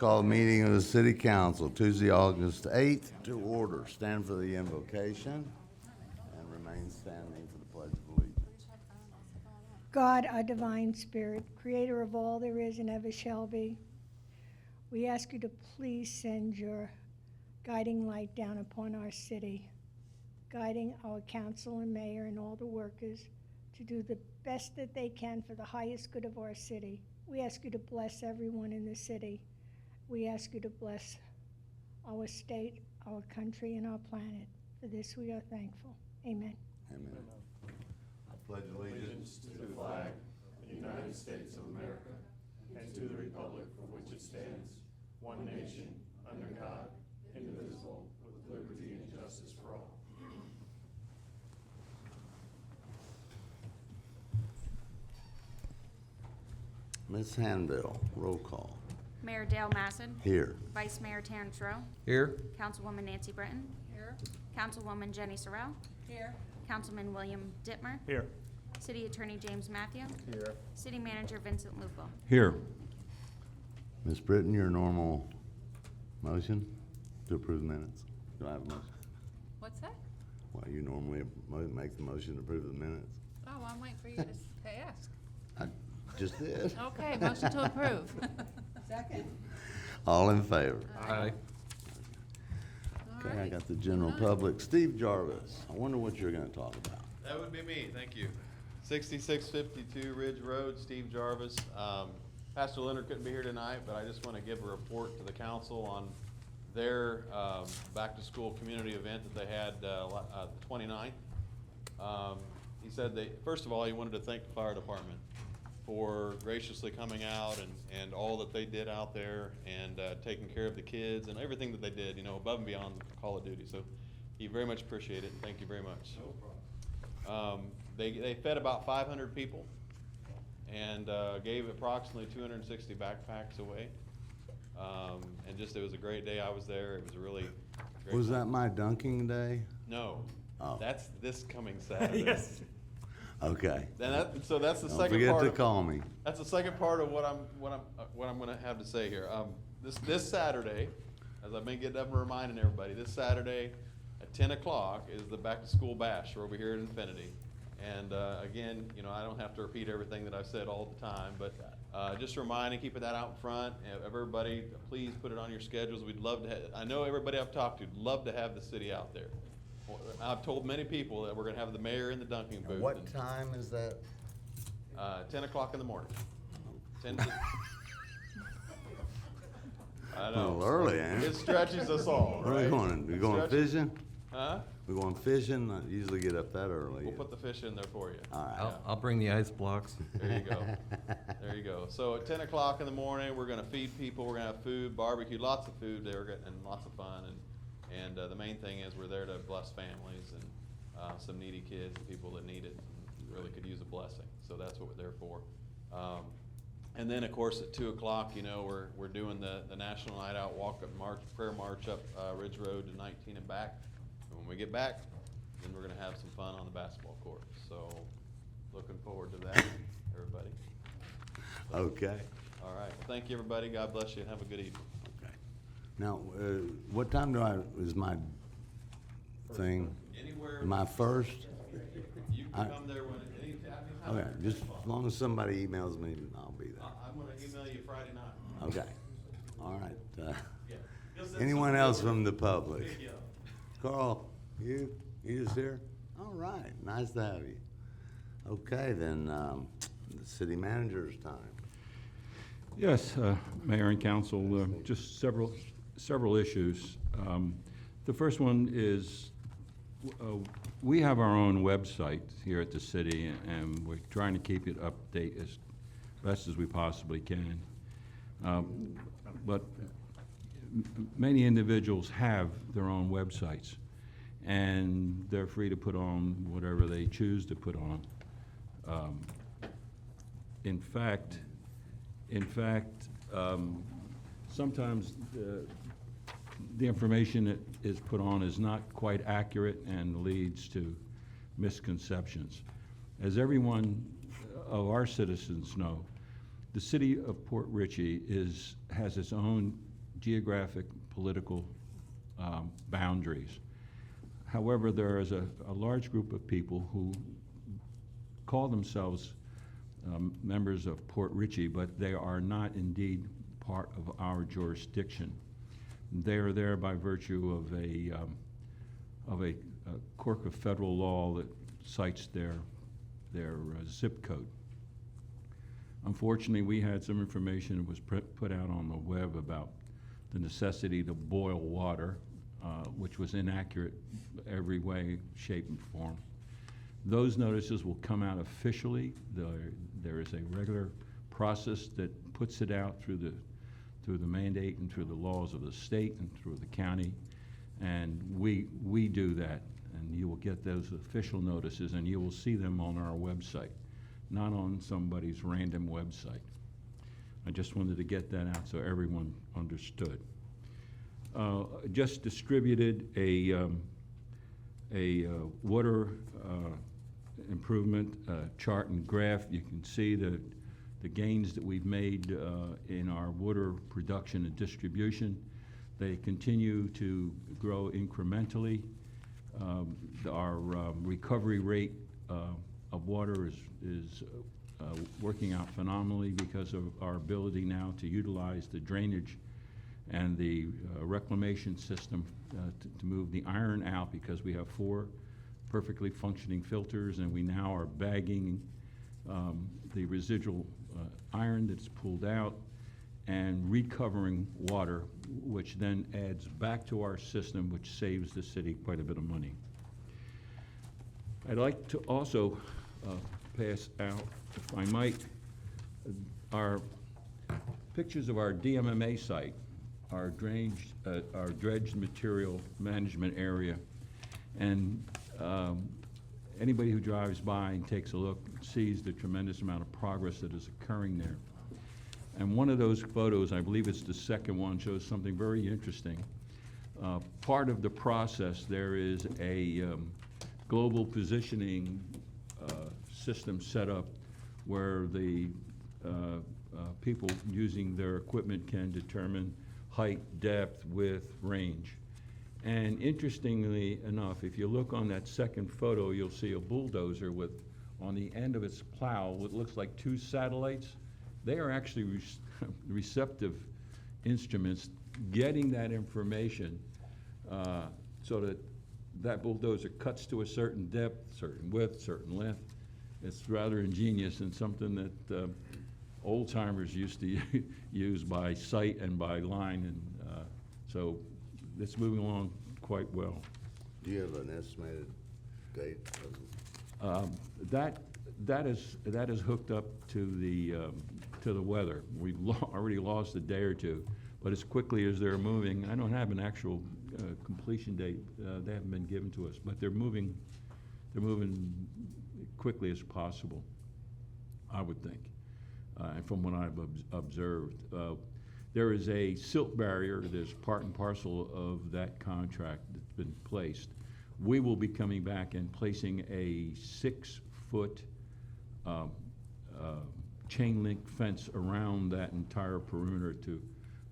Call the meeting of the City Council, Tuesday, August 8th, to order. Stand for the invocation and remain standing for the Pledge of Allegiance. God, our divine spirit, creator of all there is and ever shall be, we ask you to please send your guiding light down upon our city, guiding our council and mayor and all the workers to do the best that they can for the highest good of our city. We ask you to bless everyone in the city. We ask you to bless our state, our country, and our planet. For this we are thankful. Amen. Amen. I pledge allegiance to the flag of the United States of America and to the republic for which it stands, one nation, under God, indivisible, with liberty and justice for all. Ms. Hanville, roll call. Mayor Dale Masson. Here. Vice Mayor Terrence Rowe. Here. Councilwoman Nancy Britton. Here. Councilwoman Jenny Sorrell. Here. Councilman William Dittmer. Here. City Attorney James Matthew. Here. City Manager Vincent Lupo. Here. Ms. Britton, your normal motion to approve the minutes. Do I have a motion? What's that? Well, you normally make the motion to approve the minutes. Oh, I'm waiting for you to ask. I just did. Okay, motion to approve. Second. All in favor? Aye. Okay, I got the general public. Steve Jarvis, I wonder what you're gonna talk about. That would be me, thank you. 6652 Ridge Road, Steve Jarvis. Pastor Leonard couldn't be here tonight, but I just want to give a report to the council on their back-to-school community event that they had the 29th. He said first of all, he wanted to thank the fire department for graciously coming out and all that they did out there and taking care of the kids and everything that they did, you know, above and beyond Call of Duty. So he very much appreciated it, and thank you very much. No problem. They fed about 500 people and gave approximately 260 backpacks away. And just, it was a great day. I was there. It was a really great Was time. that my dunking day? No. Oh. That's this coming Saturday. Yes. Okay. So that's the Don't second forget part. to call me. That's the second part of what I'm going to have to say here. This Saturday, as I've been getting up and reminding everybody, this Saturday at 10 o'clock is the back to school bash over here at Infinity. And again, you know, I don't have to repeat everything that I've said all the time, but just reminding, keeping that out in front. Everybody, please put it on your schedules. We'd love to I know everybody I've talked to would love to have the city out there. I've told many people that we're going to have the mayor in the dunking booth. What and, time is that? 10 o'clock in the morning. 10 to I know. A little early, ain't It it? stretches us all, Where are we right? going? We going Stretches- fishing? Huh? We going fishing? I usually get up that early. We'll put the fish in there for you. All right. I'll bring the ice blocks. There you go. There you go. So at 10 o'clock in the morning, we're gonna feed people, we're gonna have food, barbecue, lots of food there, and lots of fun. And the main thing is we're there to bless families and some needy kids and people that need it and really could use a blessing. So that's what we're there for. And then, of course, at 2 o'clock, you know, we're doing the National Night Out Walk Up March, prayer march up Ridge Road to 19 and back. And when we get back, then we're gonna have some fun on the basketball court. So looking forward to that, everybody. Okay. All right. Well, thank you, everybody. God bless you, and have a good evening. Okay. Now, what time is my thing? Anywhere. Am I first? You I- can come there when, anytime. Okay, just as long as somebody emails me, I'll be there. I'm gonna email you Friday night. Okay. All right. Yeah. You'll send Anyone something else over. from the public? Yeah. Carl, you just here? All right, nice to have you. Okay, then, the city manager's time. Yes, Mayor and Council, just several issues. The first one is, we have our own website here at the city, and we're trying to keep it update as best as we possibly can. But many individuals have their own websites, and they're free to put on whatever they choose to put on. In fact, sometimes the information that is put on is not quite accurate and leads to misconceptions. As everyone of our citizens know, the city of Port Richey has its own geographic, political boundaries. However, there is a large group of people who call themselves members of Port Richey, but they are not indeed part of our jurisdiction. They are there by virtue of a quirk of federal law that cites their zip code. Unfortunately, we had some information that was put out on the web about the necessity to boil water, which was inaccurate every way, shape, and form. Those notices will come out officially. There is a regular process that puts it out through the mandate and through the laws of the state and through the county, and we do that. And you will get those official notices, and you will see them on our website, not on somebody's random website. I just wanted to get that out so everyone understood. Just distributed a water improvement chart and graph. You can see the gains that we've made in our water production and distribution. They continue to grow incrementally. Our recovery rate of water is working out phenomenally because of our ability now to utilize the drainage and the reclamation system to move the iron out, because we have 4 perfectly functioning filters, and we now are bagging the residual iron that's pulled out and recovering water, which then adds back to our system, which saves the city quite a bit of money. I'd like to also pass out, if I might, our pictures of our DMMA site, our dredged material management area. And anybody who drives by and takes a look sees the tremendous amount of progress that is occurring there. And one of those photos, I believe it's the second one, shows something very interesting. Part of the process, there is a global positioning system set up where the people using their equipment can determine height, depth, width, range. And interestingly enough, if you look on that second photo, you'll see a bulldozer with, on the end of its plow, what looks like 2 satellites. They are actually receptive instruments getting that information so that that bulldozer cuts to a certain depth, certain width, certain length. It's rather ingenious and something that old timers used to use by sight and by line, and so it's moving along quite well. Do you have an estimated date? That is hooked up to the weather. We've already lost a day or two, but as quickly as they're moving, I don't have an actual completion date. They haven't been given to us, but they're moving quickly as possible, I would think. And from what I've observed, there is a silt barrier that is part and parcel of that contract that's been placed. We will be coming back and placing a 6-foot chain link fence around that entire perimeter to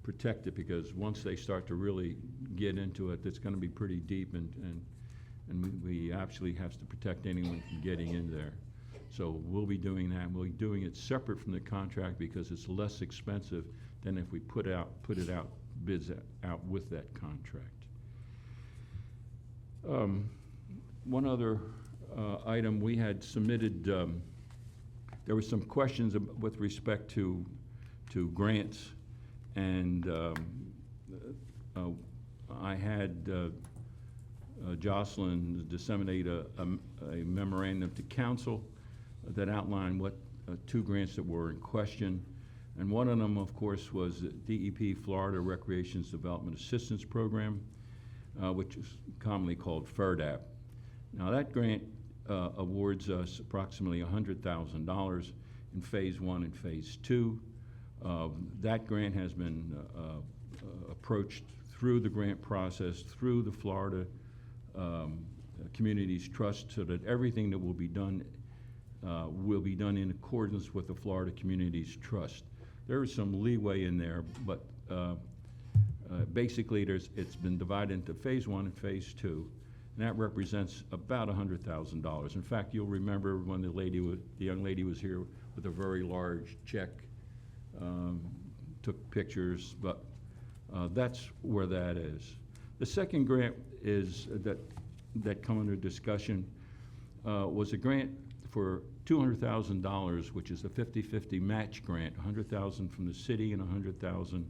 protect it, because once they start to really get into it, it's going to be pretty deep, and we actually have to protect anyone from getting in there. So we'll be doing that. We'll be doing it separate from the contract because it's less expensive than if we put bids out with that contract. One other item we had submitted, there were some questions with respect to grants, and I had Jocelyn disseminate a memorandum to council that outlined what 2 grants that were in question. And one of them, of course, was the DEP Florida Recreations Development Assistance Program, which is commonly called FERDAP. Now that grant awards us approximately $100,000 in Phase 1 and Phase 2. That grant has been approached through the grant process, through the Florida Communities Trust, so that everything that will be done in accordance with the Florida Communities Trust. There is some leeway in there, but basically, it's been divided into Phase 1 and Phase 2, and that represents about $100,000. In fact, you'll remember when the young lady was here with a very large check, took pictures, but that's where that is. The second grant is that come under discussion was a grant for $200,000, which is a 50-50 match grant, $100,000 from the city and $100,000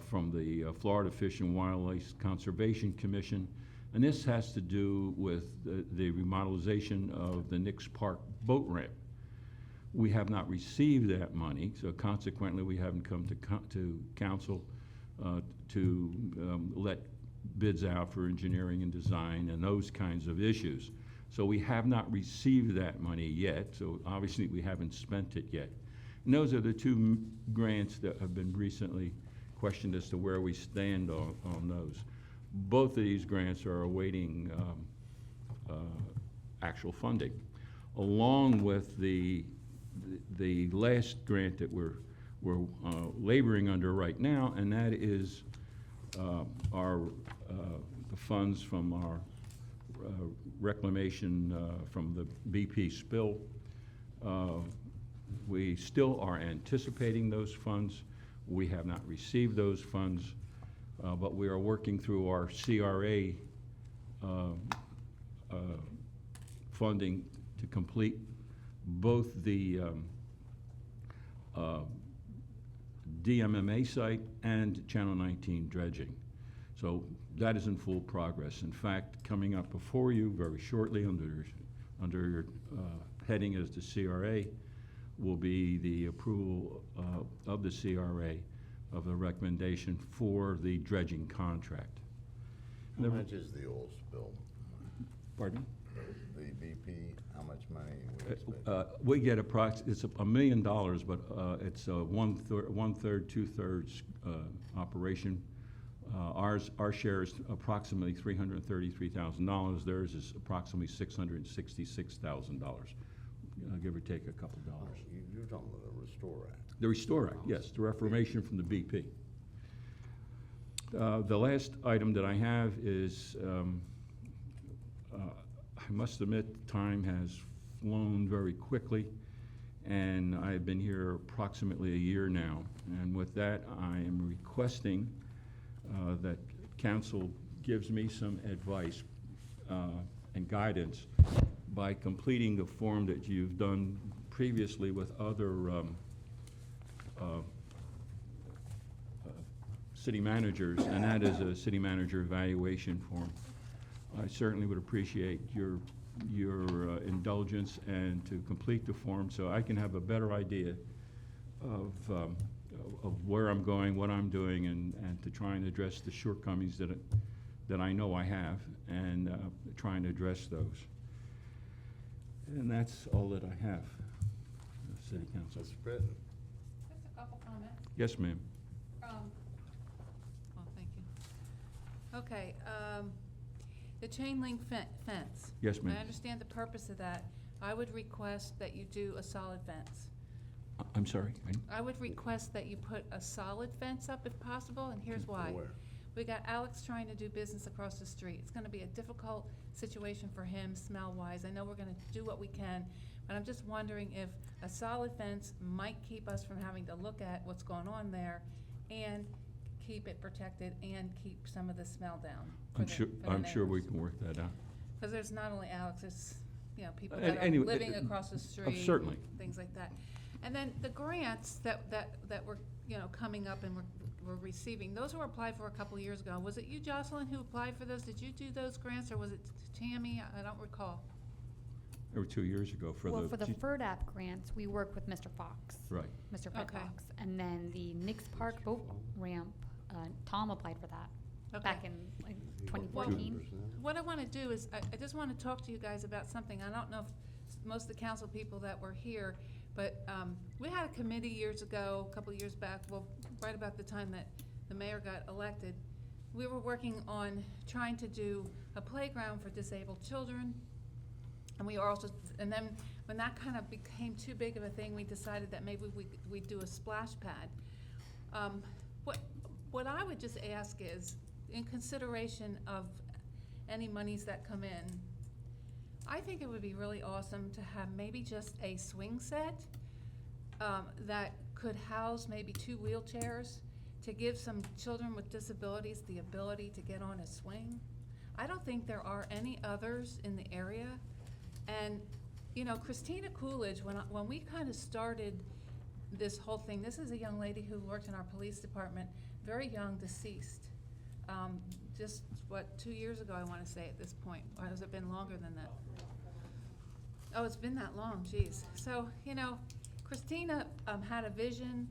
from the Florida Fish and Wildlife Conservation Commission. And this has to do with the remodelization of the Nix Park boat ramp. We have not received that money, so consequently we haven't come to council to let bids out for engineering and design and those kinds of issues. So we have not received that money yet, so obviously we haven't spent it yet. And those are the two grants that have been recently questioned as to where we stand on those. Both of these grants are awaiting actual funding, along with the last grant that we're laboring under right now, and that is the funds from our reclamation from the BP spill. We still are anticipating those funds. We have not received those funds, but we are working through our CRA funding to complete both the DMMA site and Channel 19 dredging. So that is in full progress. In fact, coming up before you very shortly under your heading as the CRA will be the approval of the CRA of the recommendation for the dredging contract. How much is the oil spill? Pardon? The BP, how much money we expect? We get it's $1 million, but it's a one-third, two-thirds operation. Our share is approximately $333,000. Theirs is approximately $666,000, give or take a couple dollars. You're talking about the Restore Act. The Restore Act, yes, the reformation from the BP. The last item that I have is, I must admit, time has flown very quickly, and I've been here approximately a year now. And with that, I am requesting that council gives me some advice and guidance by completing the form that you've done previously with other city managers, and that is a city manager evaluation form. I certainly would appreciate your indulgence and to complete the form so I can have a better idea of where I'm going, what I'm doing, and to try and address the shortcomings that I know I have, and try and address those. And that's all that I have, City Council. Mr. Britton. Just a couple comments. Yes, ma'am. Well, thank you. Okay, the chain link fence. Yes, ma'am. I understand the purpose of that. I would request that you do a solid fence. I'm sorry? I would request that you put a solid fence up if possible, and here's why. Where? We got Alex trying to do business across the street. It's gonna be a difficult situation for him smell-wise. I know we're gonna do what we can, but I'm just wondering if a solid fence might keep us from having to look at what's going on there and keep it protected and keep some of the smell down. I'm sure we can work that out. Because there's not only Alex, it's, people And that are anyway, living across the street. certainly. Things like that. And then the grants that were, coming up and we're receiving, those were applied for a couple of years ago. Was it you, Jocelyn, who applied for those? Did you do those grants, or was it Tammy? I don't recall. They were 2 years ago for the. Well, for the FERDAP grants, we worked with Mr. Fox. Right. Mr. Fred Okay. Fox. And then the Nix Park boat ramp, Tom applied for that back in like 2014. What I want to do is, I just want to talk to you guys about something. I don't know if most of the council people that were here, but we had a committee years ago, a couple of years back, well, right about the time that the mayor got elected. We were working on trying to do a playground for disabled children. And we are also, and then when that kind of became too big of a thing, we decided that maybe we'd do a splash pad. what I would just ask is, in consideration of any monies that come in, I think it would be really awesome to have maybe just a swing set that could house maybe 2 wheelchairs to give some children with disabilities the ability to get on a swing. I don't think there are any others in the area. And, you know, Christina Coolidge, when we kind of started this whole thing, this is a young lady who worked in our police department, very young, deceased. Just, 2 years ago, I want to say at this point, or has it been longer than that? Oh, it's been that long, geez. So, you know, Christina had a vision.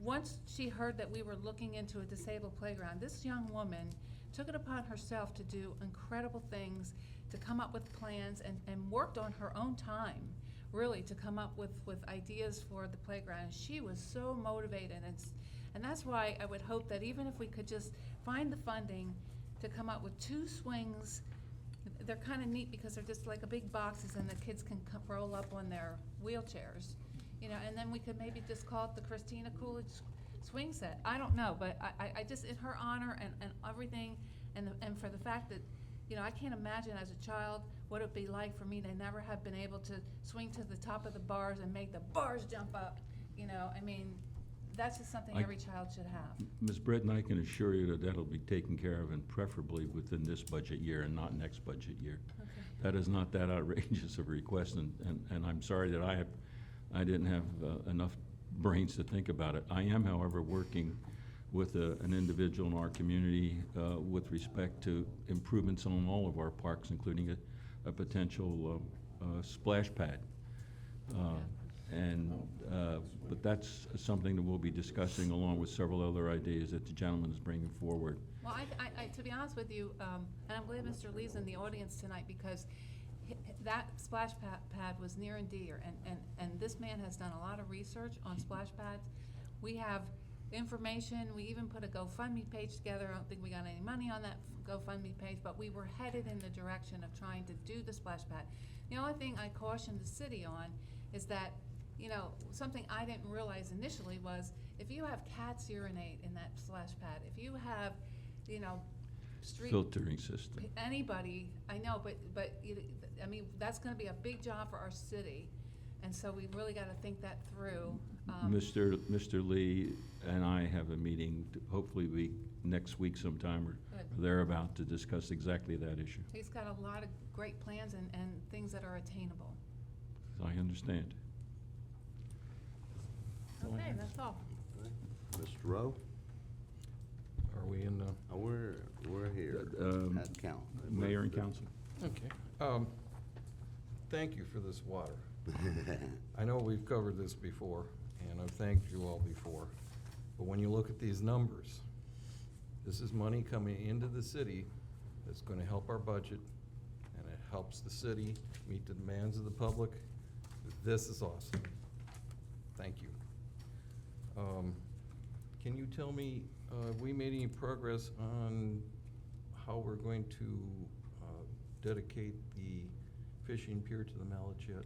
Once she heard that we were looking into a disabled playground, this young woman took it upon herself to do incredible things, to come up with plans, and worked on her own time, really, to come up with ideas for the playground. She was so motivated, and that's why I would hope that even if we could just find the funding to come up with 2 swings. They're kind of neat because they're just like a big boxes, and the kids can roll up on their wheelchairs, you know, and then we could maybe just call it the Christina Coolidge swing set. I don't know, but I just, in her honor and everything, and for the fact that, you know, I can't imagine as a child what it'd be like for me to never have been able to swing to the top of the bars and make the bars jump up, you know, I mean, that's just something every child should have. Ms. Britton, I can assure you that that'll be taken care of, and preferably within this budget year and not next budget year. Okay. That is not that outrageous of a request, and I'm sorry that I didn't have enough brains to think about it. I am, however, working with an individual in our community with respect to improvements on all of our parks, including a potential splash pad. But that's something that we'll be discussing along with several other ideas that the gentleman is bringing forward. Well, I to be honest with you, and I'm glad Mr. Lee's in the audience tonight, because that splash pad was near and dear, and this man has done a lot of research on splash pads. We have information, we even put a GoFundMe page together. I don't think we got any money on that GoFundMe page, but we were headed in the direction of trying to do the splash pad. The only thing I caution the city on is that, you know, something I didn't realize initially was, if you have cats urinate in that splash pad, if you have, you know, street Filtering system. anybody, I know, but I mean, that's gonna be a big job for our city, and so we really gotta think that through. Mr. Lee and I have a meeting, hopefully next week sometime or Good. thereabout, to discuss exactly that issue. He's got a lot of great plans and things that are attainable. I understand. Okay, that's all. Mr. Rowe? Are we in the? We're here at count. Mayor and council. Okay. Thank you for this water. I know we've covered this before, and I've thanked you all before, but when you look at these numbers, this is money coming into the city that's gonna help our budget, and it helps the city meet the demands of the public. This is awesome. Thank you. Can you tell me, have we made any progress on how we're going to dedicate the fishing pier to the Mallets yet?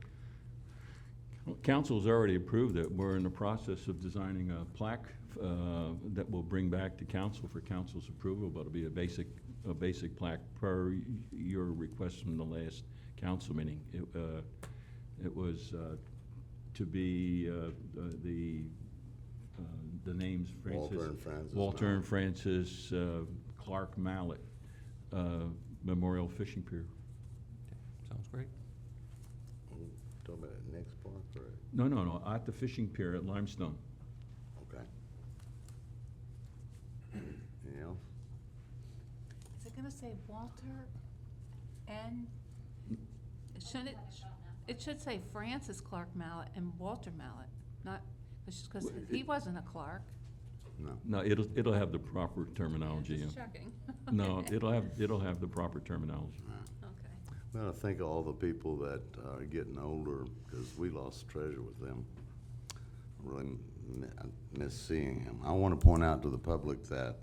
Well, council's already approved it. We're in the process of designing a plaque that we'll bring back to council for council's approval, but it'll be a basic plaque per your request from the last council meeting. It was to be the names, Walter and Francis Clark Mallet Memorial Fishing Pier. Sounds great. Talking about next park, or? No, at the fishing pier at Limestone. Okay. Anything else? Is it gonna say Walter and, shouldn't it, it should say Francis Clark Mallet and Walter Mallet, not, because he wasn't a Clark. No. No, it'll have the proper terminology. Just checking. No, it'll have the proper terminology. Okay. Well, I think of all the people that are getting older, because we lost treasure with them. Really I miss seeing him. I want to point out to the public that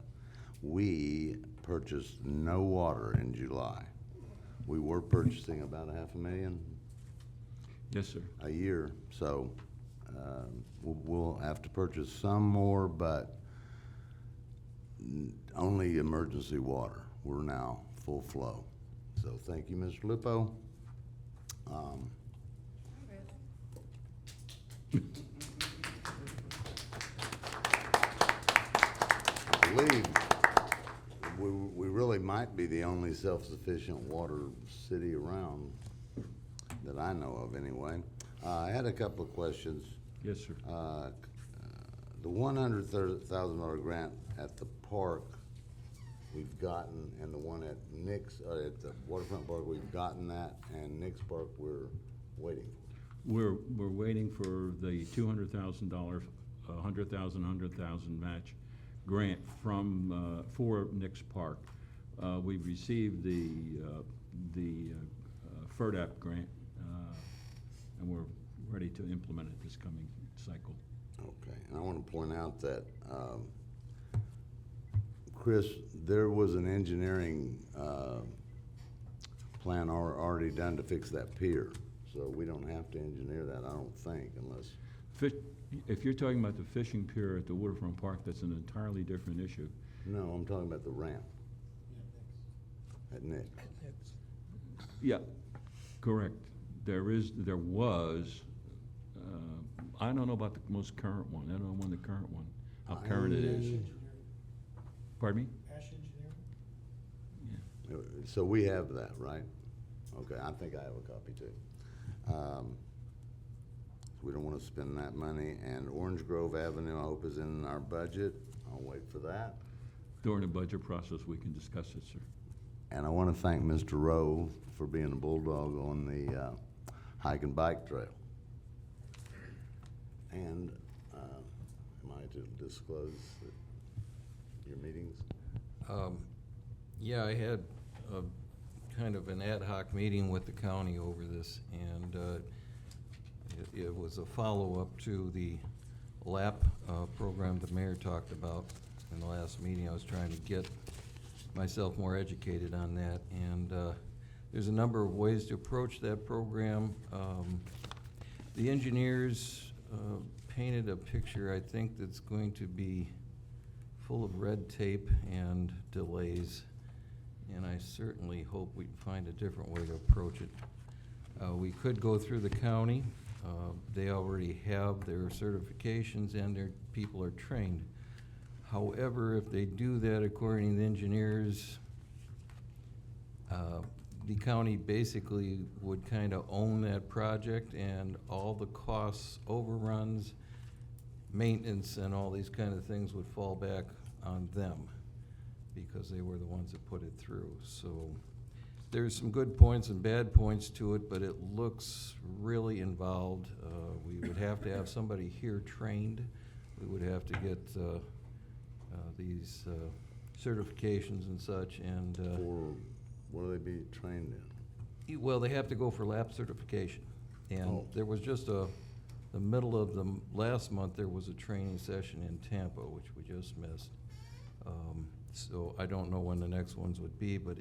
we purchased no water in July. We were purchasing about $500,000 Yes, sir. a year, so we'll have to purchase some more, but only emergency water. We're now full flow. So thank you, Mr. Lupo. I believe we really might be the only self-sufficient water city around that I know of anyway. I had a couple of questions. Yes, sir. The $100,000 grant at the park we've gotten, and the one at Nick's, at the waterfront park, we've gotten that, and Nick's Park, we're waiting. We're waiting for the $200,000, $100,000 match grant from, for Nick's Park. We've received the FERDAP grant, and we're ready to implement it this coming cycle. Okay, and I want to point out that, Chris, there was an engineering plan already done to fix that pier, so we don't have to engineer that, I don't think, unless, If you're talking about the fishing pier at the waterfront park, that's an entirely different issue. no, I'm talking about the ramp at Nick. Yeah, correct. There was, I don't know about the most current one. I don't know when the current one, how current it is. Pardon me? Yeah. So we have that, right? Okay, I think I have a copy too. We don't want to spend that money, and Orange Grove Avenue, I hope is in our budget. I'll wait for that. During the budget process, we can discuss it, sir. And I want to thank Mr. Rowe for being a bulldog on the hike and bike trail. And am I to disclose your meetings? Yeah, I had a kind of an ad hoc meeting with the county over this, and it was a follow-up to the LAP program the mayor talked about in the last meeting. I was trying to get myself more educated on that, and there's a number of ways to approach that program. The engineers painted a picture, I think, that's going to be full of red tape and delays, and I certainly hope we can find a different way to approach it. We could go through the county. They already have their certifications and their people are trained. However, if they do that according to the engineers, the county basically would kind of own that project, and all the costs, overruns, maintenance, and all these kind of things would fall back on them because they were the ones that put it through. So there's some good points and bad points to it, but it looks really involved. We would have to have somebody here trained. We would have to get these certifications and such, and Or will they be trained in? well, they have to go for lab certification. And Oh. there was just the middle of the last month, there was a training session in Tampa, which we just missed. So I don't know when the next ones would be, but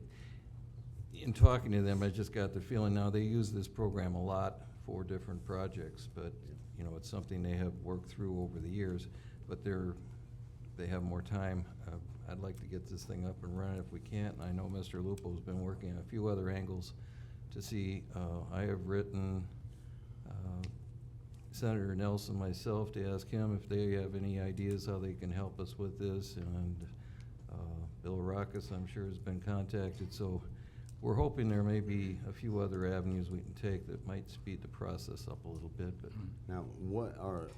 in talking to them, I just got the feeling now they use this program a lot for different projects, but you know, it's something they have worked through over the years, but they have more time. I'd like to get this thing up and running if we can. I know Mr. Lupo's been working on a few other angles to see. I have written Senator Nelson myself to ask him if they have any ideas how they can help us with this, and Bill Rackus, I'm sure, has been contacted. So we're hoping there may be a few other avenues we can take that might speed the process up a little bit. But Now, what are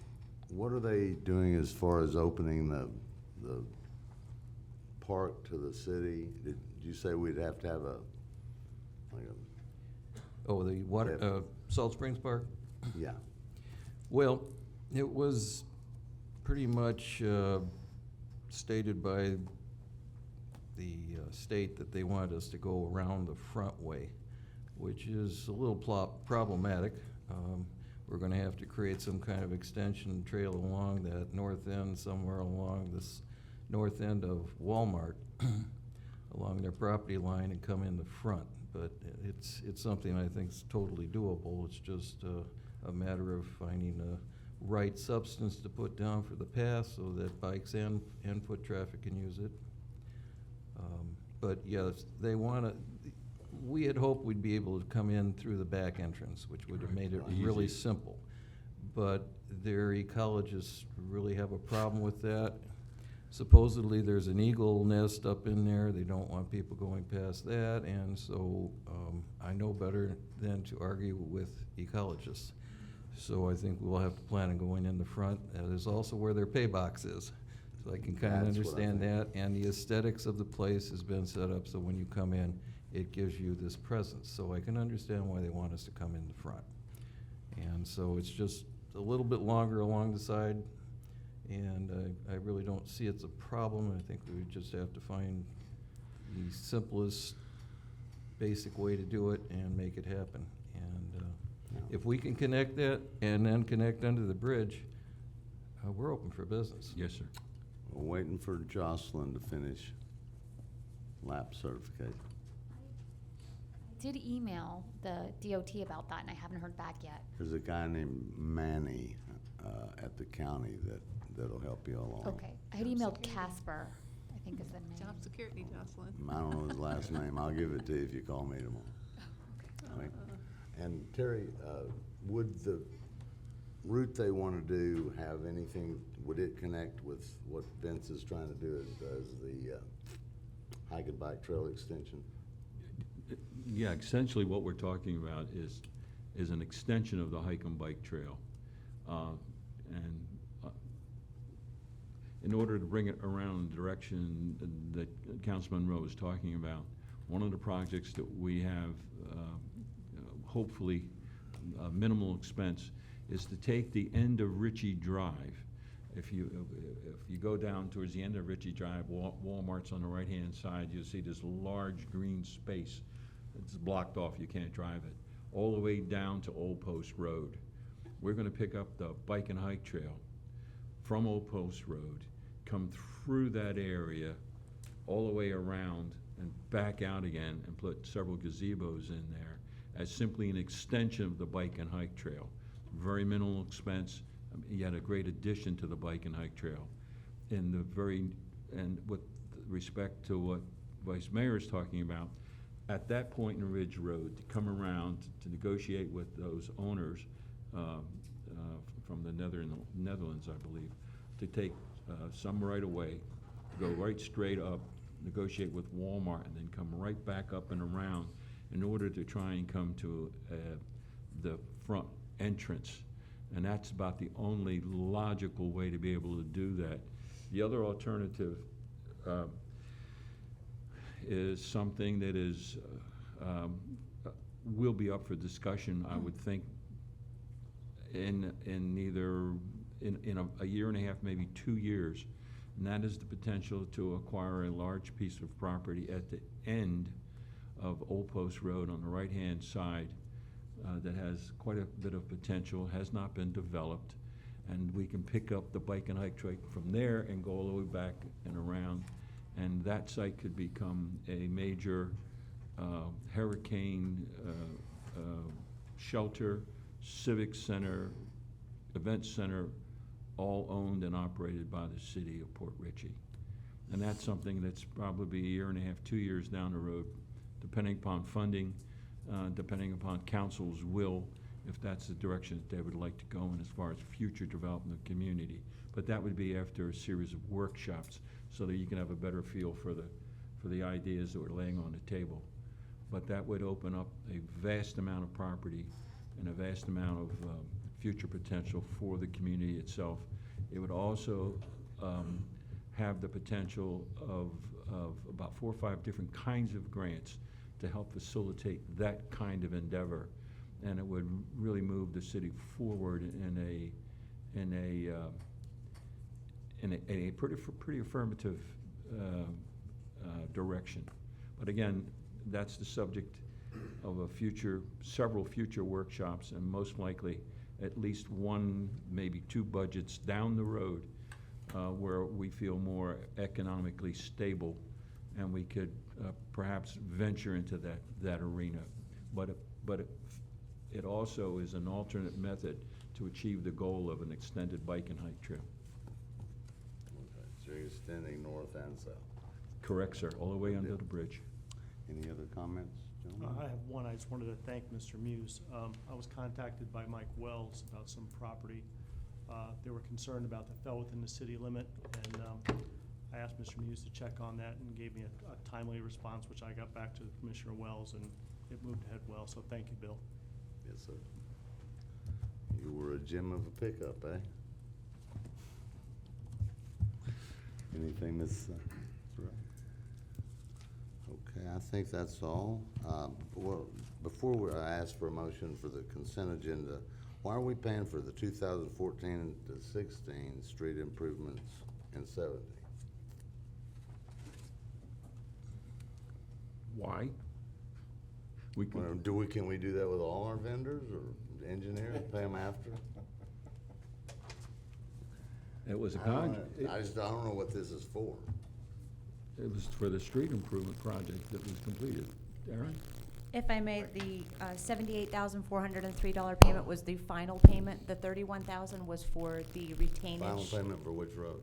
they doing as far as opening the park to the city? Did you say we'd have to have the water, Yeah. Salt Springs Park? yeah, Well, it was pretty much stated by the state that they wanted us to go around the front way, which is a little problematic. We're gonna have to create some kind of extension trail along that north end, somewhere along this north end of Walmart, along their property line, and come in the front. But it's something I think is totally doable. It's just a matter of finding the right substance to put down for the path so that bikes and foot traffic can use it. But yes, they wanna, we had hoped we'd be able to come in through the back entrance, which would have made it really Easy. simple. But their ecologists really have a problem with that. Supposedly, there's an eagle nest up in there, they don't want people going past that, and so, I know better than to argue with ecologists. So I think we'll have to plan on going in the front, that is also where their pay box is. So I can kinda That's what I understand think. that, and the aesthetics of the place has been set up so when you come in, it gives you this presence. So I can understand why they want us to come in the front. And so it's just a little bit longer along the side, and I really don't see it's a problem. I think we would just have to find the simplest, basic way to do it and make it happen. And if we can connect that and then connect under the bridge, we're open for business. Yes, sir. We're waiting for Jocelyn to finish lap certification. I did email the DOT about that, and I haven't heard back yet. There's a guy named Manny at the county that'll help you along. Okay, I had emailed Casper, I think is the name. Job security, Jocelyn. I don't know his last name. I'll give it to you if you call me tomorrow. Right. And Terry, would the route they want to do have anything, would it connect with what Vince is trying to do as the hike and bike trail extension? Yeah, essentially what we're talking about is an extension of the hike and bike trail. And in order to bring it around the direction that Councilman Rowe was talking about, one of the projects that we have, hopefully minimal expense, is to take the end of Ritchie Drive. If you go down towards the end of Ritchie Drive, Walmart's on the right-hand side, you'll see this large green space. It's blocked off, you can't drive it, all the way down to Old Post Road. We're gonna pick up the bike and hike trail from Old Post Road, come through that area, all the way around and back out again, and put several gazebos in there as simply an extension of the bike and hike trail. Very minimal expense, yet a great addition to the bike and hike trail. And with respect to what Vice Mayor is talking about, at that point in Ridge Road, to come around to negotiate with those owners from the Netherlands, I believe, to take some right away, go right straight up, negotiate with Walmart, and then come right back up and around in order to try and come to the front entrance. And that's about the only logical way to be able to do that. The other alternative is something that is will be up for discussion, I would think, in a year and a half, maybe 2 years, and that is the potential to acquire a large piece of property at the end of Old Post Road on the right-hand side that has quite a bit of potential, has not been developed, and we can pick up the bike and hike trail from there and go all the way back and around, and that site could become a major hurricane shelter, civic center, event center, all owned and operated by the city of Port Ritchie. And that's something that's probably a year and a half, 2 years down the road, depending upon funding, depending upon council's will, if that's the direction that they would like to go in as far as future development of the community. But that would be after a series of workshops so that you can have a better feel for the ideas that we're laying on the table. But that would open up a vast amount of property and a vast amount of future potential for the community itself. It would also have the potential of about 4 or 5 different kinds of grants to help facilitate that kind of endeavor, and it would really move the city forward in a pretty affirmative direction. But again, that's the subject of several future workshops, and most likely at least 1, maybe 2 budgets down the road where we feel more economically stable, and we could perhaps venture into that arena. But it also is an alternate method to achieve the goal of an extended bike and hike trail. Okay, so you're extending north and south. Correct, sir, all the way under the bridge. Any other comments, gentlemen? I have one. I just wanted to thank Mr. Muse. I was contacted by Mike Wells about some property. They were concerned about that fell within the city limit, and I asked Mr. Muse to check on that and gave me a timely response, which I got back to Commissioner Wells, and it moved ahead well, so thank you, Bill. Yes, sir. You were a gem of a pickup, eh? Anything, Ms. Sorrell? Okay, I think that's all. Well, before I ask for a motion for the consent agenda, why are we paying for the 2014 to 16 street improvements in 70? Why? We Well, can, can we do that with all our vendors or engineers, pay them after? it was a I don't con, know. I don't know what this is for. it was for the street improvement project that was completed. Aaron? If I may, the $78,403 payment was the final payment. The $31,000 was for the retainage. Final payment for which road?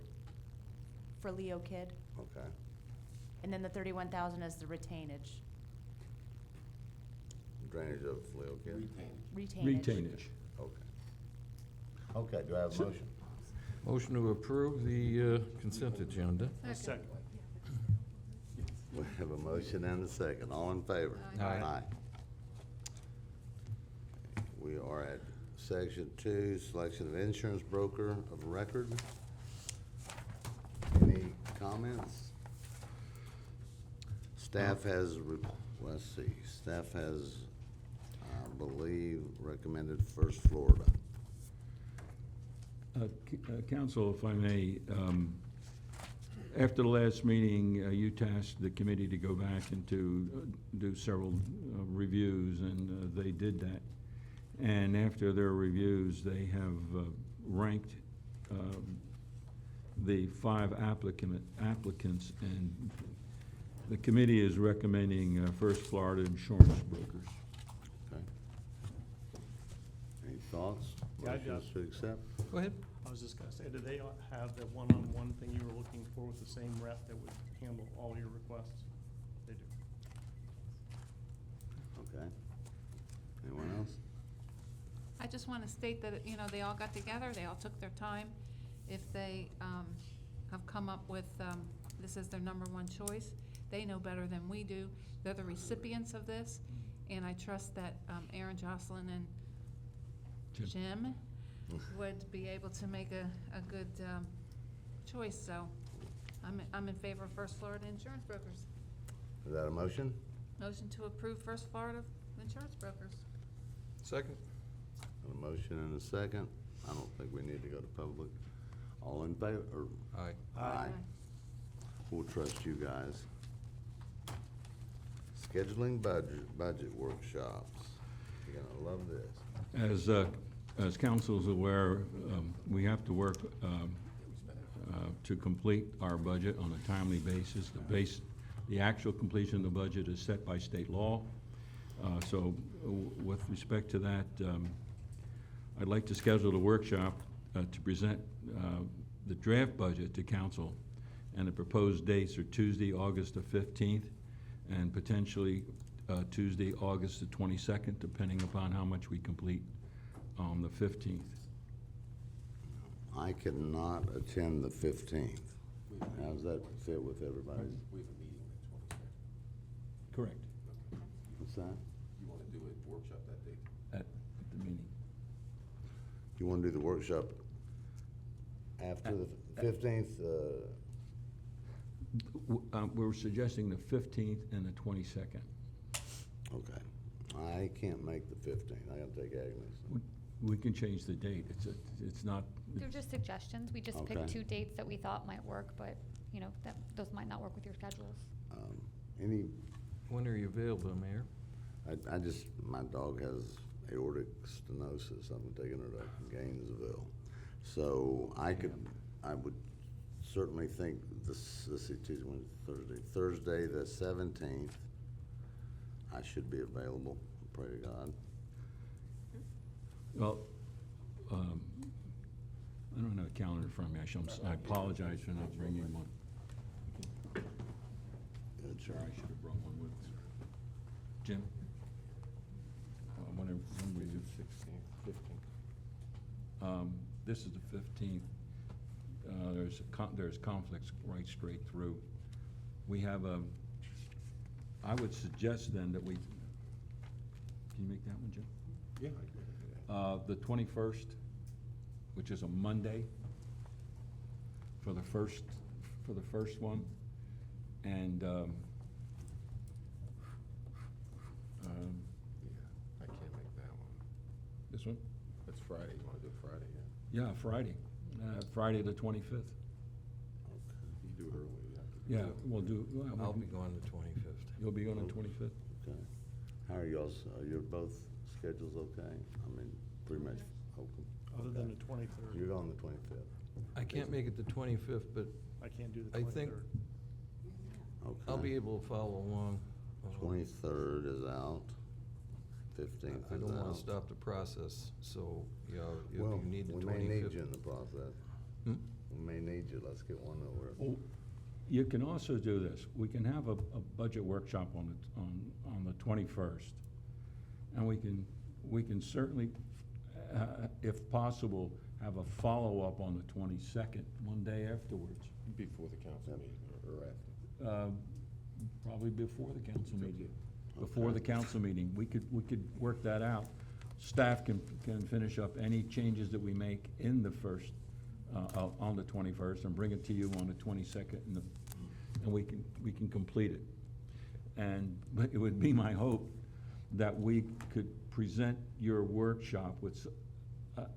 For Leo Kidd. Okay. And then the $31,000 is the retainage. Drainage of Leo Kidd? Retainage. Retainage. Okay. Okay, do I have a So- motion? Motion to approve the consent agenda. Second. We have a motion and a second. All in favor? Aye. We are at section 2, selection of insurance broker of record. Any comments? Staff has, let's see, staff has, I believe, recommended First Florida. Council, if I may, after the last meeting, you tasked the committee to go back and to do several reviews, and they did that. And after their reviews, they have ranked the 5 applicants, and the committee is recommending First Florida Insurance Brokers. Okay. Any thoughts? Yeah, I got- Motions to accept? Go ahead. I was just gonna say, do they have the one-on-one thing you were looking for with the same rep that would handle all your requests? They do. Okay. Anyone else? I just want to state that, you know, they all got together, they all took their time. If they have come up with, this is their #1 choice, they know better than we do. They're the recipients of this, and I trust that Aaron, Jocelyn, and Jim would be able to make a good choice, so I'm in favor of First Florida Insurance Brokers. Is that a motion? Motion to approve First Florida Insurance Brokers. Second. A motion and a second. I don't think we need to go to public. All in favor, or? Aye. Aye. We'll trust you guys. Scheduling budget workshops. You're gonna love this. As council's aware, we have to work to complete our budget on a timely basis. The actual completion of the budget is set by state law. So with respect to that, I'd like to schedule a workshop to present the draft budget to council. And the proposed dates are Tuesday, August the 15th, and potentially Tuesday, August the 22nd, depending upon how much we complete on the 15th. I cannot attend the 15th. How does that fit with everybody? We have a meeting on the 22nd. Correct. What's that? You want to do a workshop that day? At the meeting. You wanna do the workshop after the 15th? We're suggesting the 15th and the 22nd. Okay. I can't make the 15th. I gotta take Agnes. We can change the date. It's not. They're just suggestions. We just Okay. picked 2 dates that we thought might work, but, you know, those might not work with your schedules. Any, When are you available, Mayor? my dog has aortic stenosis. I'm taking her to Gainesville. So I would certainly think let's see, Tuesday, Wednesday, Thursday the 17th, I should be available, pray to God. Well, I don't have a calendar in front of me. I apologize for not bringing one. Sorry, I should have brought one with me. Jim? Whenever, when we do 16th, 15th. This is the 15th. There's conflicts right straight through. We have I would suggest then that we, can you make that one, Jim? Yeah. The 21st, which is a Monday, for the first one, and Yeah, I can't make that one. this one? That's Friday, you wanna do Friday, yeah? Yeah, Friday, Friday the 25th. You do it early, you have to. Yeah, we'll do. I'll be gone the 25th. You'll be going on the 25th? Okay. How are y'all's, your both schedules okay? I mean, pretty much open? Other than Okay. the 23rd. You're on the 25th? I can't make it the 25th, but I can't do the I 23rd. think Okay. I'll be able to follow along. 23rd is out, 15th I is don't wanna out. stop the process, so, yeah, if Well, you need the we 25th. may need you in the process. Hmm? We may need you, let's get one over. Well, you can also do this. We can have a budget workshop on the 21st. And we can certainly, if possible, have a follow-up on the 22nd, one day afterwards. Before the council meeting, or after? Probably before the council meeting. Okay. Before the council meeting. We could work that out. Staff can finish up any changes that we make in the first, on the 21st, and bring it to you on the 22nd, and we can complete it. But it would be my hope that we could present your workshop with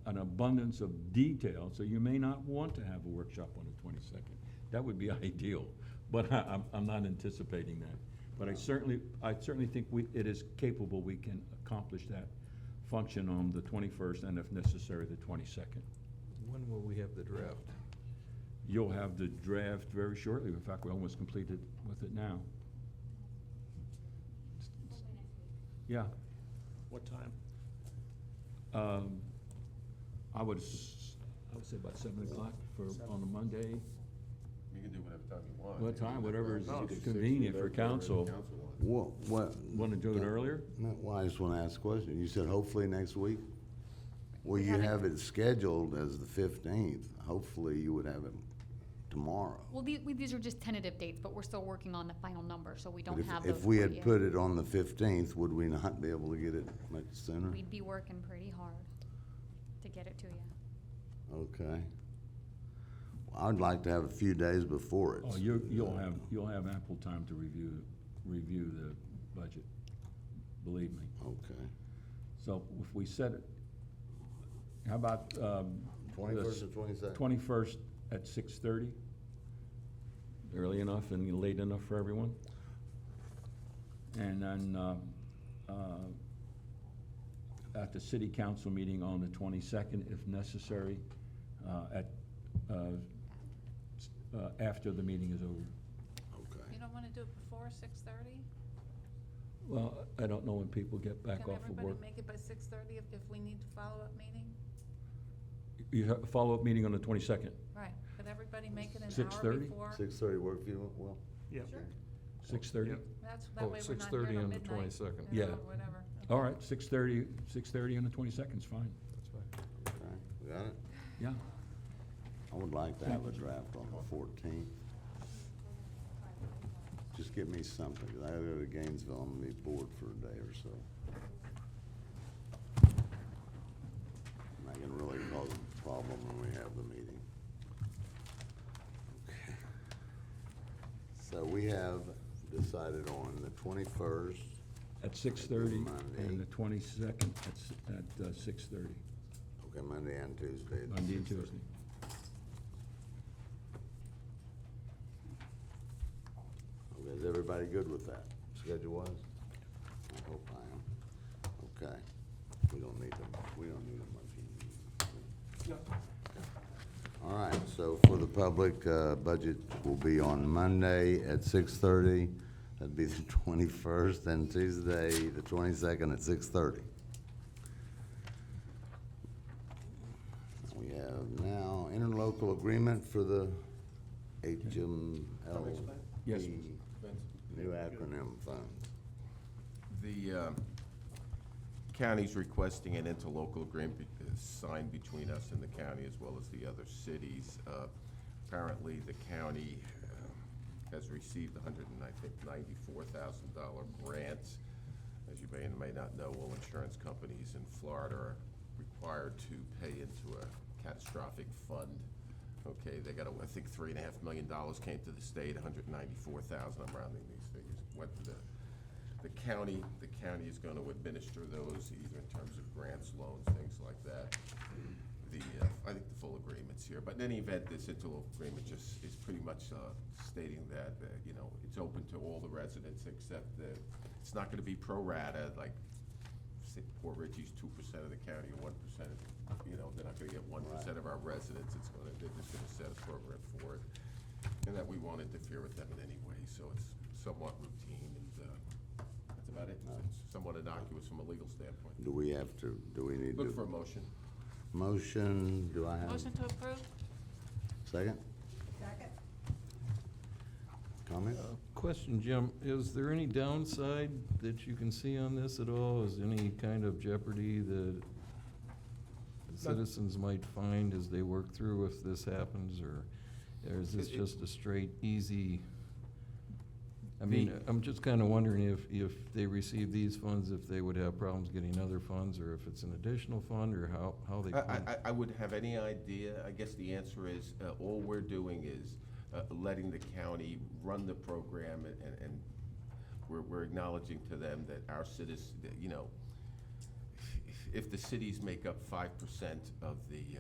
an abundance of detail, so you may not want to have a workshop on the 22nd. That would be ideal, but I'm not anticipating that. But I certainly think it is capable, we can accomplish that function on the 21st, and if necessary, the 22nd. When will we have the draft? You'll have the draft very shortly. In fact, we're almost completed with it now. Yeah. What time? I would say about 7 o'clock on a Monday. You can do whatever time you want. What time, whatever is No, do 6, convenient for whatever the council. wants. What? Want to do it earlier? No, well, I just want to ask a question. You said hopefully next week? Well, We you haven't- have it scheduled as the 15th. Hopefully you would have it tomorrow. Well, these are just tentative dates, but we're still working on the final number, so we But don't have those. if we quite had yet. put it on the 15th, would we not be able to get it much sooner? We'd be working pretty hard to get it to you. Okay. Well, I'd like to have a few days before it. Oh, you'll have ample time to review the budget, believe me. Okay. So if we set it, how about, 21st or 22nd? 21st at 6:30? Early enough and late enough for everyone? And then, at the city council meeting on the 22nd, if necessary, after the meeting is over. Okay. You don't wanna do it before 6:30? Well, I don't know when people get back Can off of everybody work. make it by 6:30 if we need to follow-up meeting? You have a follow-up meeting on the 22nd, Right, could everybody make it an hour 6:30? before? 6:30 work for you, Will? Yeah. 6:30? Yep. That Oh, way we're not 6:30 here till on the midnight. 22nd. Yeah. Or whatever. All right, 6:30 on the 22nd is fine. That's fine. Okay, we got it? Yeah. I would like to have a draft on the 14th. Just give me something, 'cause I gotta go to Gainesville, I'm gonna be bored for a day or so. And I can really cause a problem when we have the meeting. Okay. So we have decided on the 21st, At 6:30 Monday. and the 22nd at 6:30, okay, Monday and Tuesday. at Monday and 6:30. Tuesday. Okay, is everybody good with that, schedule-wise? I hope I am. Okay. We don't need a monkey. All right, so for the public, budget will be on Monday at 6:30. That'd be the 21st, and Tuesday, the 22nd at 6:30. We have now interlocal agreement for the HMLP. Yes. New acronym funds. The county's requesting an interlocal agreement signed between us and the county as well as the other cities. Apparently, the county has received $94,000 grants. As you may and may not know, all insurance companies in Florida are required to pay into a catastrophic fund. Okay, they got, I think, $3.5 million came to the state, 194,000, I'm rounding these figures, went to the county. The county is going to administer those either in terms of grants, loans, things like that. I think the full agreement's here, but in any event, this interlocal agreement just is pretty much stating that, you know, it's open to all the residents except that it's not going to be pro rata, like, say, Port Richey's 2% of the county or 1%, you know, they're not going to get 1% of our residents. They're just going to set a program for it, and that we won't interfere with them in any way. So it's somewhat routine, and that's about it. It's somewhat innocuous from a legal standpoint. Do we need to? Look for a motion. Motion, do I have? Motion to approve? Second? Comment? Question, Jim, is there any downside that you can see on this at all? Is any kind of jeopardy that citizens might find as they work through if this happens, or is this just a straight, easy? I mean, I'm just kind of wondering if they receive these funds, if they would have problems getting other funds, or if it's an additional fund, or how they plan. I wouldn't have any idea. I guess the answer is, all we're doing is letting the county run the program, and we're acknowledging to them that our citizens, you know, if the cities make up 5% of the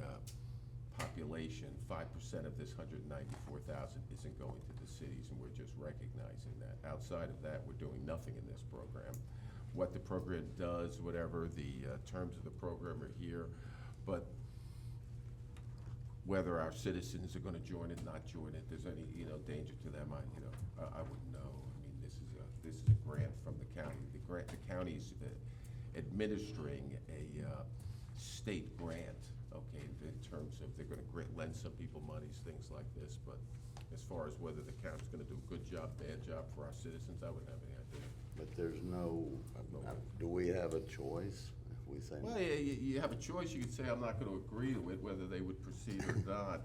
population, 5% of this 194,000 isn't going to the cities, and we're just recognizing that. Outside of that, we're doing nothing in this program. What the program does, whatever the terms of the program are here, but whether our citizens are going to join it, not join it, there's any, you know, danger to them, I wouldn't know. I mean, this is a grant from the county. The county's administering a state grant, okay, in terms of they're going to lend some people monies, things like this, but as far as whether the county's going to do a good job, bad job for our citizens, I wouldn't have any idea. But there's no, do we have a choice if we say? Well, you have a choice. You could say, I'm not going to agree to it, whether they would proceed or not.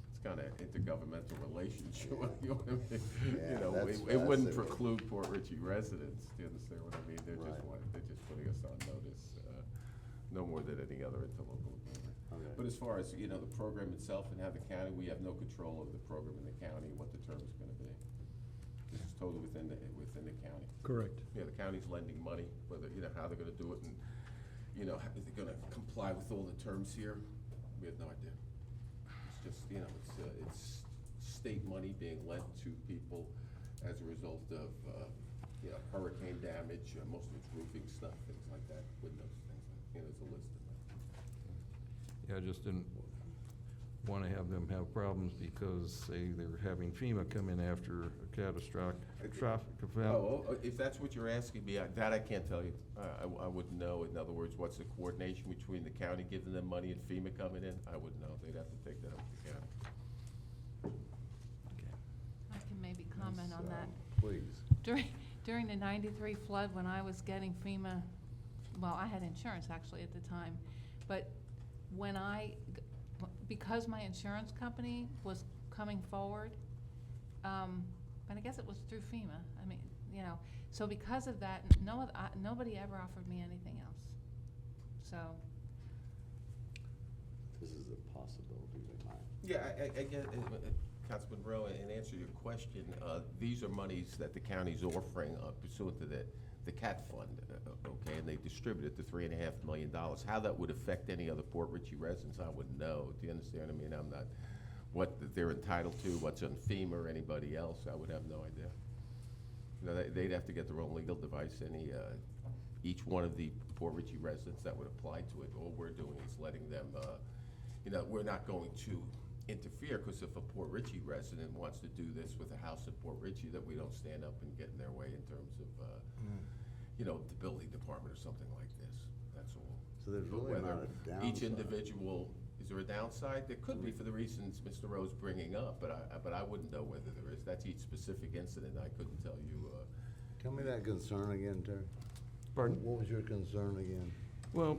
It's kind of intergovernmental relationship. You know what I mean? Yeah, You know, that's it wouldn't fascinating. preclude Port Richey residents. Do you understand what I mean? They're Right. they're just putting us on notice, no more than any other interlocal agreement. Okay. But as far as, you know, the program itself and how the county, we have no control of the program in the county and what the terms are going to be. This is totally within the county. Correct. Yeah, the county's lending money, whether, you know, how they're gonna do it, and, you know, if they're gonna comply with all the terms here, we have no idea. It's just, you know, it's state money being lent to people as a result of, you know, hurricane damage, most of it's roofing stuff, things like that, windows, things like, you know, there's a list of them. Yeah, I just didn't want to have them have problems because, say, they're having FEMA come in after a catastrophic event. If that's what you're asking me, that I can't tell you. I wouldn't know. In other words, what's the coordination between the county giving them money and FEMA coming in? I wouldn't know. They'd have to take that up with the county. I can maybe comment on that. Please. During the '93 flood, when I was getting FEMA, well, I had insurance actually at the time, but when because my insurance company was coming forward, and I guess it was through FEMA, I mean, you know, so because of that, nobody ever offered me anything else, so. This is a possibility we might. Yeah, I get, Councilman Rowe, in answer to your question, these are monies that the county's offering pursuant to the CAT fund, okay, and they distribute it to $3.5 million. How that would affect any other Port Richey residents, I wouldn't know. Do you understand what I mean? I'm not, what they're entitled to, what's on FEMA or anybody else, I would have no idea. You know, they'd have to get their own legal device. Each one of the Port Richey residents that would apply to it, all we're doing is letting them, you know, we're not going to interfere, because if a Port Richey resident wants to do this with a house in Port Richey, that we don't stand up and get in their way in terms of, you know, the building department or something like this. That's all. So there's But really not whether a each downside. individual is Is there a downside? There could be for the reasons Mr. Rowe's bringing up, but I wouldn't know whether there is. That's each specific incident. I couldn't tell you. Tell me that concern again, Terry. Pardon? What was your concern again? Well,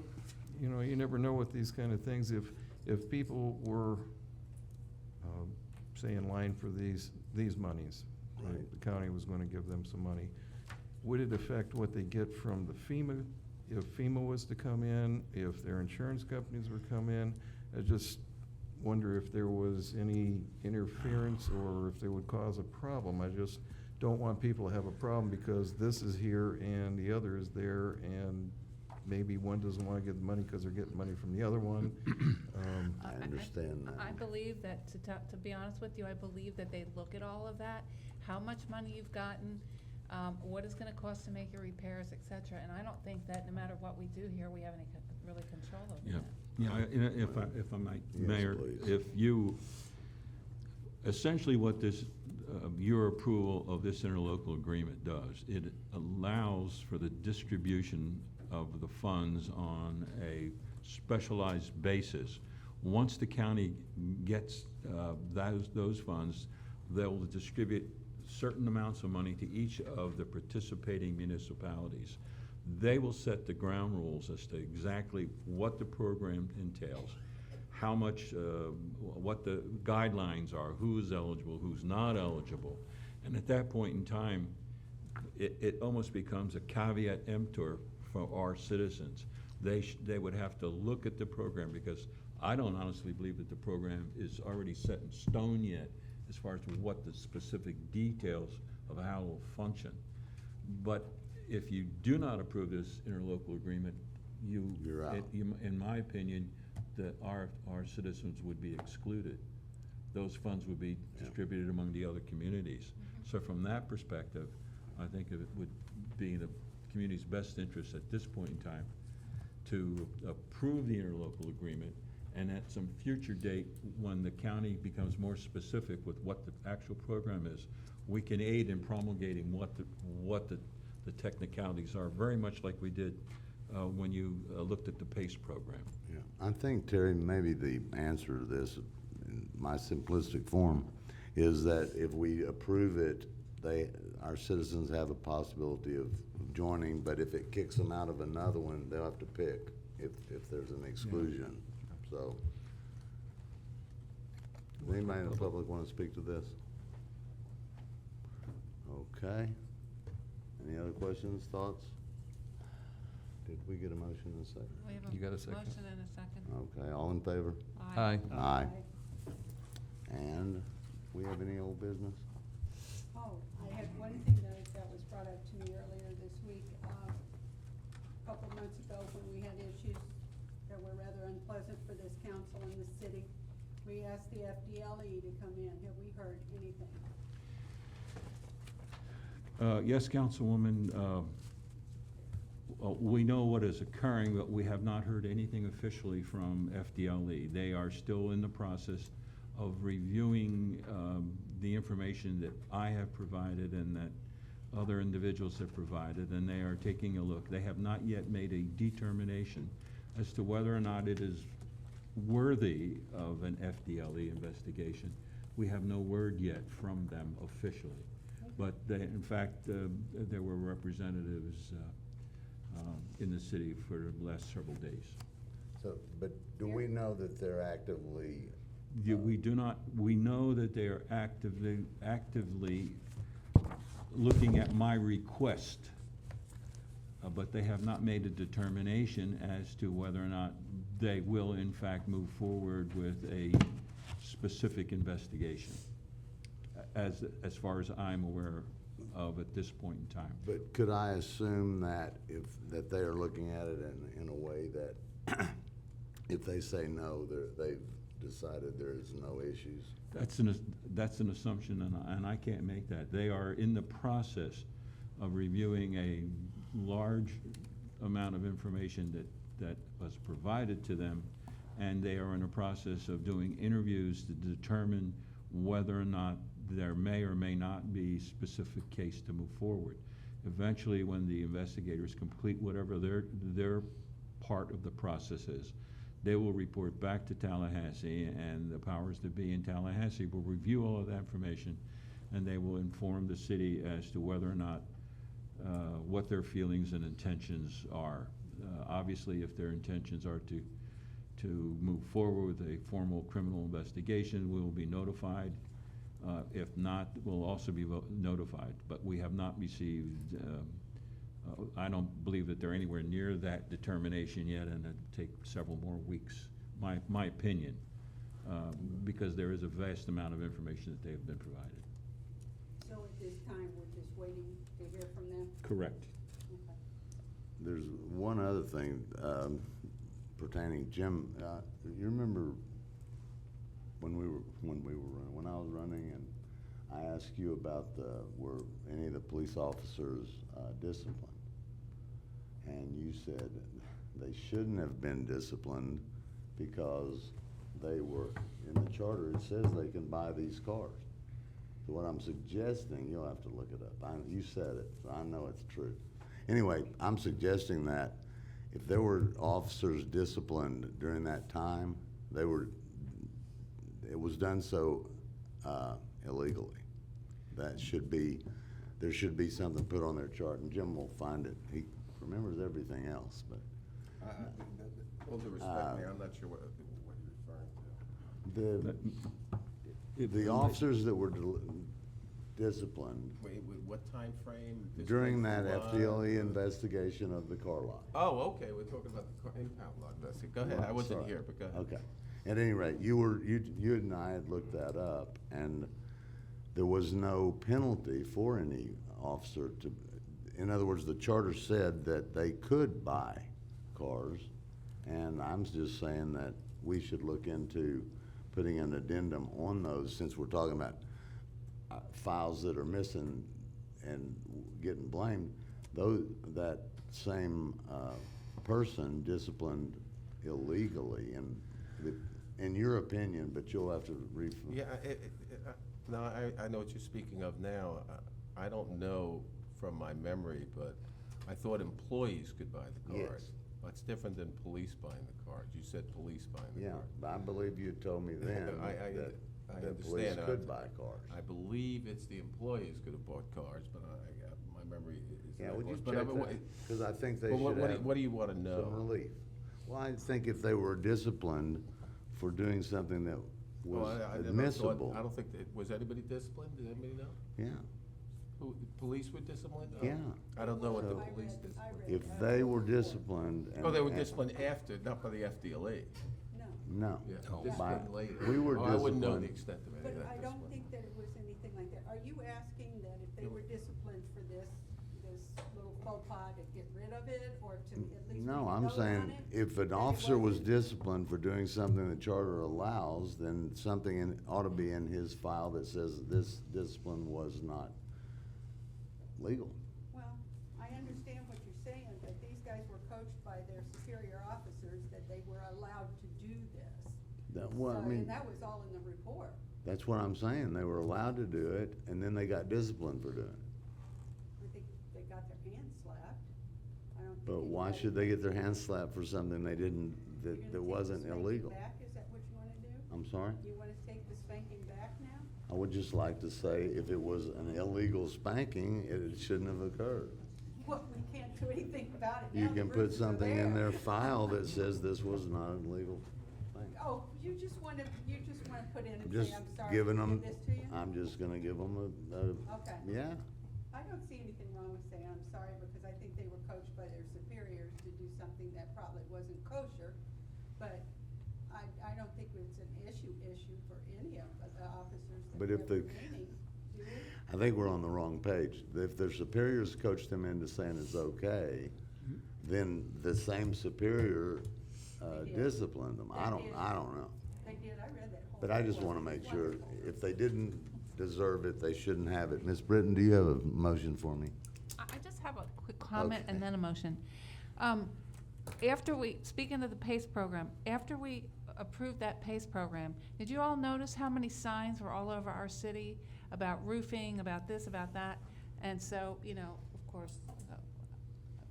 you know, you never know with these kind of things. If people were, say, in line for these monies, Right. the county was gonna give them some money, would it affect what they get from the FEMA? If FEMA was to come in, if their insurance companies were come in? I just wonder if there was any interference or if they would cause a problem. I just don't want people to have a problem because this is here and the other is there, and maybe one doesn't wanna get the money because they're getting money from the other one. I understand that. I believe that, to be honest with you, I believe that they look at all of that, how much money you've gotten, what it's gonna cost to make your repairs, et cetera, and I don't think that no matter what we do here, we have any really control over Yeah, that. yeah, if I might, Yes, Mayor, please. if you, essentially what this, your approval of this interlocal agreement does, it allows for the distribution of the funds on a specialized basis. Once the county gets those funds, they'll distribute certain amounts of money to each of the participating municipalities. They will set the ground rules as to exactly what the program entails, how much, what the guidelines are, who's eligible, who's not eligible. And at that point in time, it almost becomes a caveat emptor for our citizens. They would have to look at the program, because I don't honestly believe that the program is already set in stone yet as far as what the specific details of how it will function. But if you do not approve this interlocal agreement, You're out. in my opinion, that our citizens would be excluded. Those funds would be distributed among the other communities. So from that perspective, I think it would be in the community's best interest at this point in time to approve the interlocal agreement, and at some future date, when the county becomes more specific with what the actual program is, we can aid in promulgating what the technicalities are, very much like we did when you looked at the PACE program. Yeah, I think, Terry, maybe the answer to this, in my simplistic form, is that if we approve it, our citizens have a possibility of joining, but if it kicks them out of another one, they'll have to pick if there's an exclusion. So, does anybody in the public want to speak to this? Okay. Any other questions, thoughts? Did we get a motion in a second? We have You got a second? motion and a second. Okay, all in favor? Aye. Aye. And we have any old business? Oh, I had one thing that was brought up to me earlier this week. A couple months ago, when we had issues that were rather unpleasant for this council and the city, we asked the FDLE to come in. Have we heard anything? Yes, Councilwoman, we know what is occurring, but we have not heard anything officially from FDLE. They are still in the process of reviewing the information that I have provided and that other individuals have provided, and they are taking a look. They have not yet made a determination as to whether or not it is worthy of an FDLE investigation. We have no word yet from them officially. But in fact, there were representatives in the city for the last several days. So, but do we know that they're actively? We do not, we know that they are actively looking at my request, but they have not made a determination as to whether or not they will in fact move forward with a specific investigation, as far as I'm aware of at this point in time. But could I assume that that they are looking at it in a way that if they say no, they've decided there's no issues? That's an assumption, and I can't make that. They are in the process of reviewing a large amount of information that was provided to them, and they are in a process of doing interviews to determine whether or not there may or may not be specific case to move forward. Eventually, when the investigators complete whatever their part of the process is, They will report back to Tallahassee, and the powers that be in Tallahassee will review all of that information, and they will inform the city as to whether or not, what their feelings and intentions are. Obviously, if their intentions are to move forward with a formal criminal investigation, we will be notified. If not, we'll also be notified. But we have not received, I don't believe that they're anywhere near that determination yet, and it'll take several more weeks, my opinion, because there is a vast amount of information that they have been provided. So at this time, we're just waiting to hear from them? Correct. Okay. There's one other thing pertaining, Jim, you remember when I was running, and I asked you about were any of the police officers disciplined? And you said they shouldn't have been disciplined because they were, in the charter, it says they can buy these cars. So what I'm suggesting, you'll have to look it up. You said it, so I know it's true. Anyway, I'm suggesting that if there were officers disciplined during that time, it was done so illegally. That should be, there should be something put on their chart, and Jim will find it. He remembers everything else, but. All due respect, Mayor, I'm not sure what you're referring to. The officers that were disciplined Wait, what time frame? during that FDLE investigation of the car lot. Oh, okay, we're talking about the car impound lot investigation. Go ahead, I wasn't Sorry. here, but go ahead. Okay. At any rate, you and I had looked that up, and there was no penalty for any officer to, in other words, the charter said that they could buy cars, and I'm just saying that we should look into putting an addendum on those, since we're talking about files that are missing and getting blamed. That same person disciplined illegally, and in your opinion, but you'll have to Yeah, no, I know what you're speaking of now. I don't know from my memory, but I thought employees could buy the cars. Yes. That's different than police buying the cars. You said police buying the Yeah, cars. I believe you told me then I that police understand. could buy cars. I believe it's the employees could have bought cars, but my memory is. Yeah, would you but check that? Because I think they Well, should have what do you want to know? some relief. Well, I think if they were disciplined for doing something that Oh, was I never thought- admissible. I don't think, was anybody disciplined? Did anybody know? Yeah, Who, the police were disciplined? yeah. I don't know what the So- police I disciplined. read If they were disciplined. Oh, they were and- disciplined after, not by the FDLE. No, No. Yeah, Oh. disciplined later. We were Oh, I wouldn't know the disciplined. extent of any but of that I don't discipline. think that it was anything like that. Are you asking that if they were disciplined for this little faux pas to get rid of it, or to at least No, make a I'm note on saying it? if an That it officer was wasn't- disciplined for doing something the charter allows, then something ought to be in his file that says this discipline was not legal. Well, I understand what you're saying, but these guys were coached by their superior officers that they were allowed to do this. Well, I So, mean, and that was all in the report. that's what I'm saying. They were allowed to do it, and then they got disciplined for doing it. I think they got their hands slapped. I don't think. But why anybody- should they get their hands slapped for something they didn't, You're that gonna take wasn't the spanking illegal? back? Is that what you wanna do? I'm sorry? You wanna take the spanking back now? I would just like to say, if it was an illegal spanking, it shouldn't have occurred. Well, we can't do anything about it now. You The can put bruises are something in there. their file that says this was not an illegal thing. Oh, you just wanna put in and Just say, I'm sorry, giving to them, give this to you? I'm just gonna give them Okay. yeah. I don't see anything wrong with saying I'm sorry, because I think they were coached by their superiors to do something that probably wasn't kosher. But I don't think it's an issue for any of the officers that But we're if the- retaining, do we? I think we're on the wrong page. If their superiors coach them into saying it's okay, then the same superior They did. disciplined them. I They don't did. know. They did, I read that whole. But I just thing. wanna make It's sure, wonderful. if they didn't deserve it, they shouldn't have it. Ms. Britton, do you have a motion for me? I just have a quick comment and Okay. then a motion. Speaking of the PACE program, after we approved that PACE program, did you all notice how many signs were all over our city about roofing, about this, about that? And so, of course,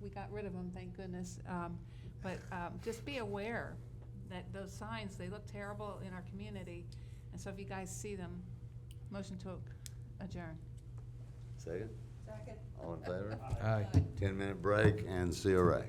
we got rid of them, thank goodness. But just be aware that those signs, they look terrible in our community. And so if you guys see them, motion to adjourn. Second? Second. All in favor? Aye. 10-minute break and CRA.